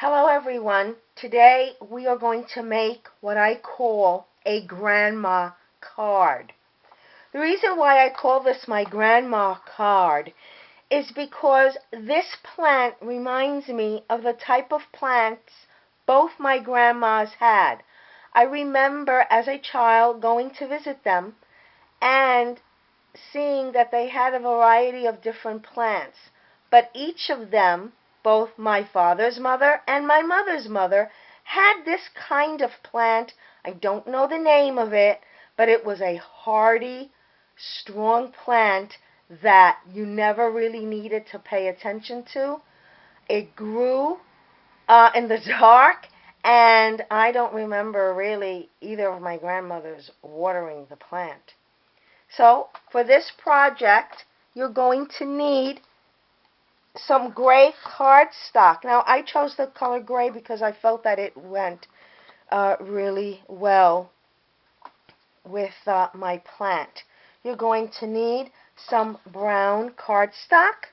Hello everyone. Today we are going to make what I call a grandma card. The reason why I call this my grandma card is because this plant reminds me of the type of plants both my grandmas had. I remember as a child going to visit them and seeing that they had a variety of different plants, but each of them, both my father's mother and my mother's mother, had this kind of plant. I don't know the name of it, but it was a hardy, strong plant that you never really needed to pay attention to. It grew in the dark, and I don't remember really either of my grandmothers watering the plant. So for this project, you're going to need some gray cardstock. Now I chose the color gray because I felt that it went really well with my plant. You're going to need some brown cardstock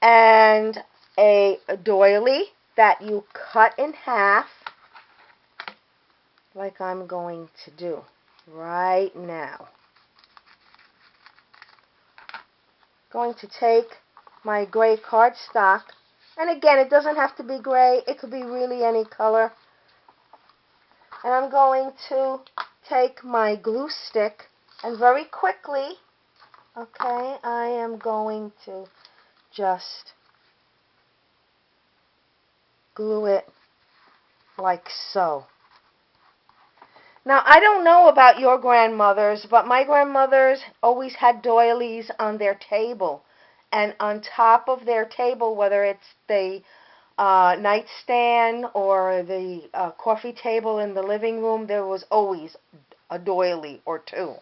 and a doily that you cut in half like I'm going to do right now. Going to take my gray cardstock, and again, it doesn't have to be gray, it could be really any color, and I'm going to take my glue stick and very quickly, okay, I am going to just glue it like so. Now, I don't know about your grandmothers, but my grandmothers always had doilies on their table. And on top of their table, whether it's the nightstand or the coffee table in the living room, there was always a doily or two.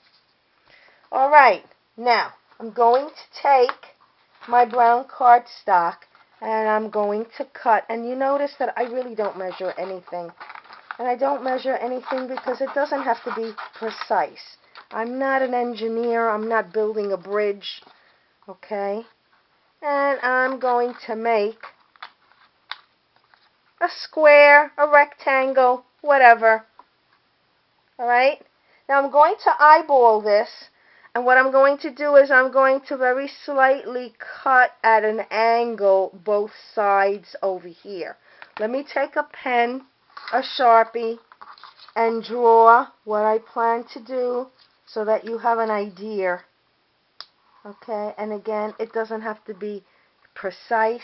All right, now I'm going to take my brown cardstock and I'm going to cut. And you notice that I really don't measure anything. And I don't measure anything because it doesn't have to be precise. I'm not an engineer. I'm not building a bridge. Okay? And I'm going to make a square, a rectangle, whatever. Alright? Now I'm going to eyeball this. And what I'm going to do is I'm going to very slightly cut at an angle both sides over here. Let me take a pen, a Sharpie, and draw what I plan to do so that you have an idea. Okay, and again, it doesn't have to be precise.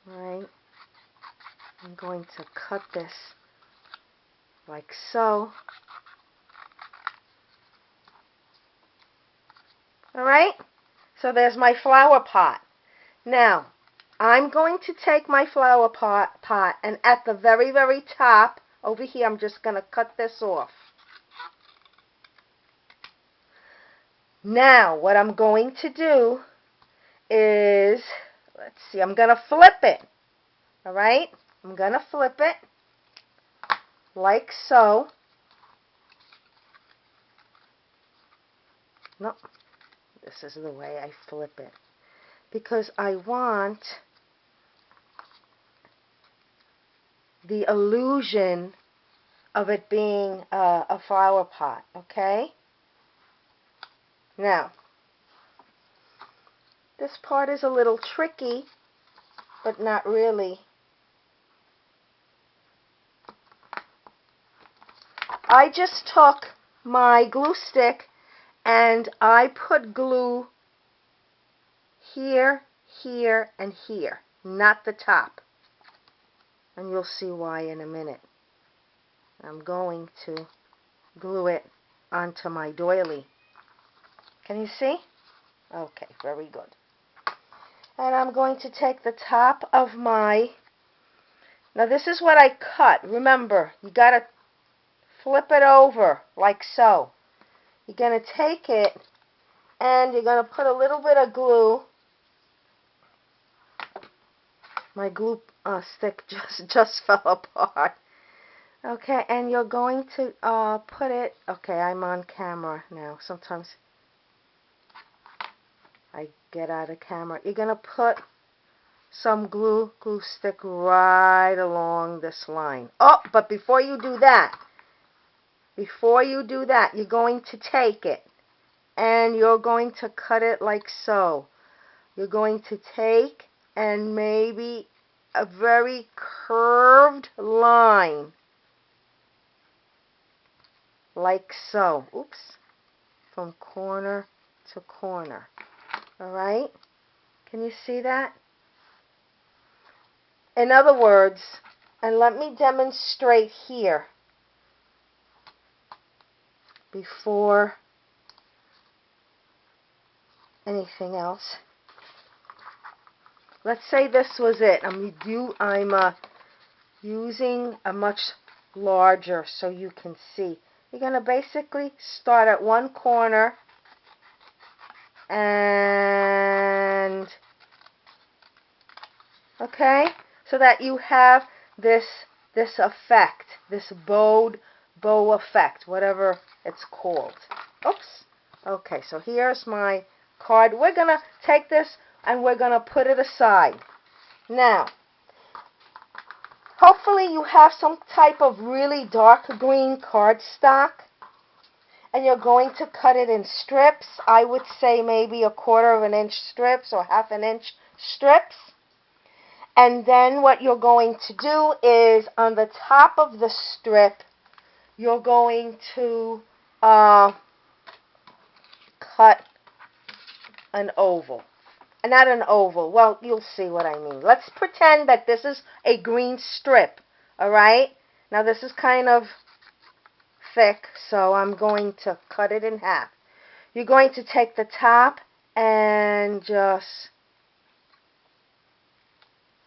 Alright, I'm going to cut this like so. Alright, so there's my flower pot. Now, I'm going to take my flower pot and at the very, very top, over here, I'm just going to cut this off. Now, what I'm going to do is, let's see, I'm going to flip it. Alright? I'm going to flip it like so. No, this is the way I flip it. Because I want the illusion of it being a flower pot, okay? Now, this part is a little tricky, but not really. I just took my glue stick and I put glue here, here, and here, not the top. And you'll see why in a minute. I'm going to glue it onto my doily. Can you see? Okay, very good. And I'm going to take the top of my, now this is what I cut. Remember, you got to flip it over like so. You're going to take it and you're going to put a little bit of glue. My glue stick just fell apart. Okay, and you're going to put it, okay, I'm on camera now. Sometimes I get out of camera. You're going to put some glue stick right along this line. Oh, but before you do that, you're going to take it and you're going to cut it like so. You're going to take and maybe a very curved line like so. Oops. From corner to corner. Alright? Can you see that? In other words, and let me demonstrate here before anything else. Let's say this was it. I'm using a much larger so you can see. You're going to basically start at one corner and, okay, so that you have this effect, this bow effect, whatever it's called. Oops. Okay, so here's my card. We're going to take this and we're going to put it aside. Now, hopefully you have some type of really dark green cardstock, and you're going to cut it in strips. I would say maybe 1/4 of an inch strips or 1/2 an inch strips. And then what you're going to do is on the top of the strip, you're going to cut an oval. Not an oval. Well, you'll see what I mean. Let's pretend that this is a green strip. Alright? Now this is kind of thick, so I'm going to cut it in half. You're going to take the top and just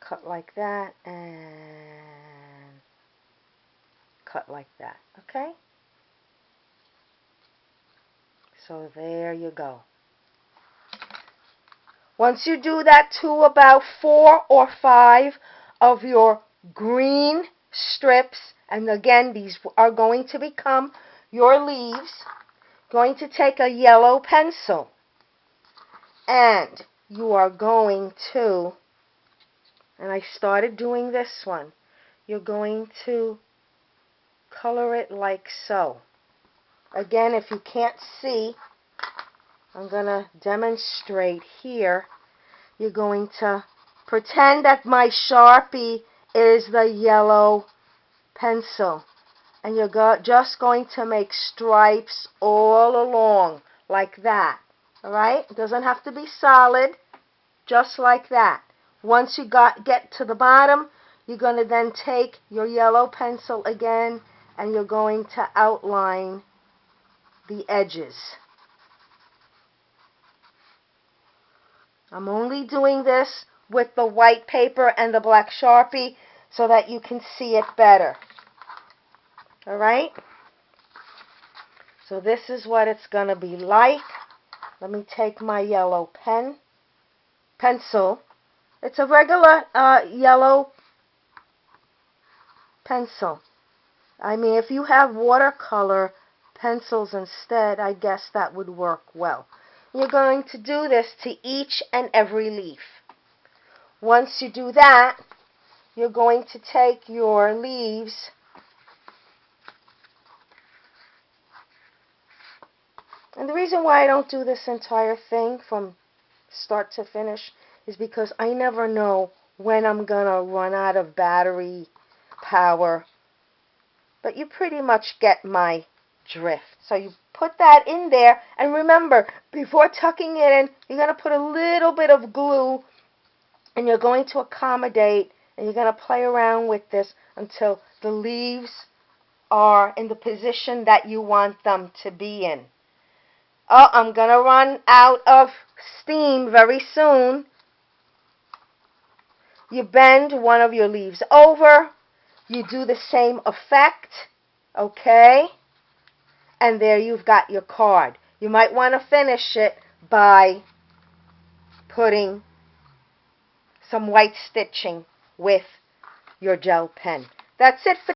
cut like that and cut like that. Okay? So there you go. Once you do that to about 4 or 5 of your green strips, and again, these are going to become your leaves, going to take a yellow pencil, and you are going to, and I started doing this one, you're going to color it like so. Again, if you can't see, I'm going to demonstrate here. You're going to pretend that my Sharpie is the yellow pencil. And you're just going to make stripes all along like that. Alright? It doesn't have to be solid. Just like that. Once you get to the bottom, you're going to then take your yellow pencil again and you're going to outline the edges. I'm only doing this with the white paper and the black Sharpie so that you can see it better. Alright? So this is what it's going to be like. Let me take my yellow pencil. It's a regular yellow pencil. I mean, if you have watercolor pencils instead, I guess that would work well. You're going to do this to each and every leaf. Once you do that, you're going to take your leaves and the reason why I don't do this entire thing from start to finish is because I never know when I'm going to run out of battery power. But you pretty much get my drift. So you put that in there, and remember, before tucking it in, you're going to put a little bit of glue, and you're going to accommodate, and you're going to play around with this until the leaves are in the position that you want them to be in. Oh, I'm going to run out of steam very soon. You bend one of your leaves over. You do the same effect. Okay? And there you've got your card. You might want to finish it by putting some white stitching with your gel pen. That's it for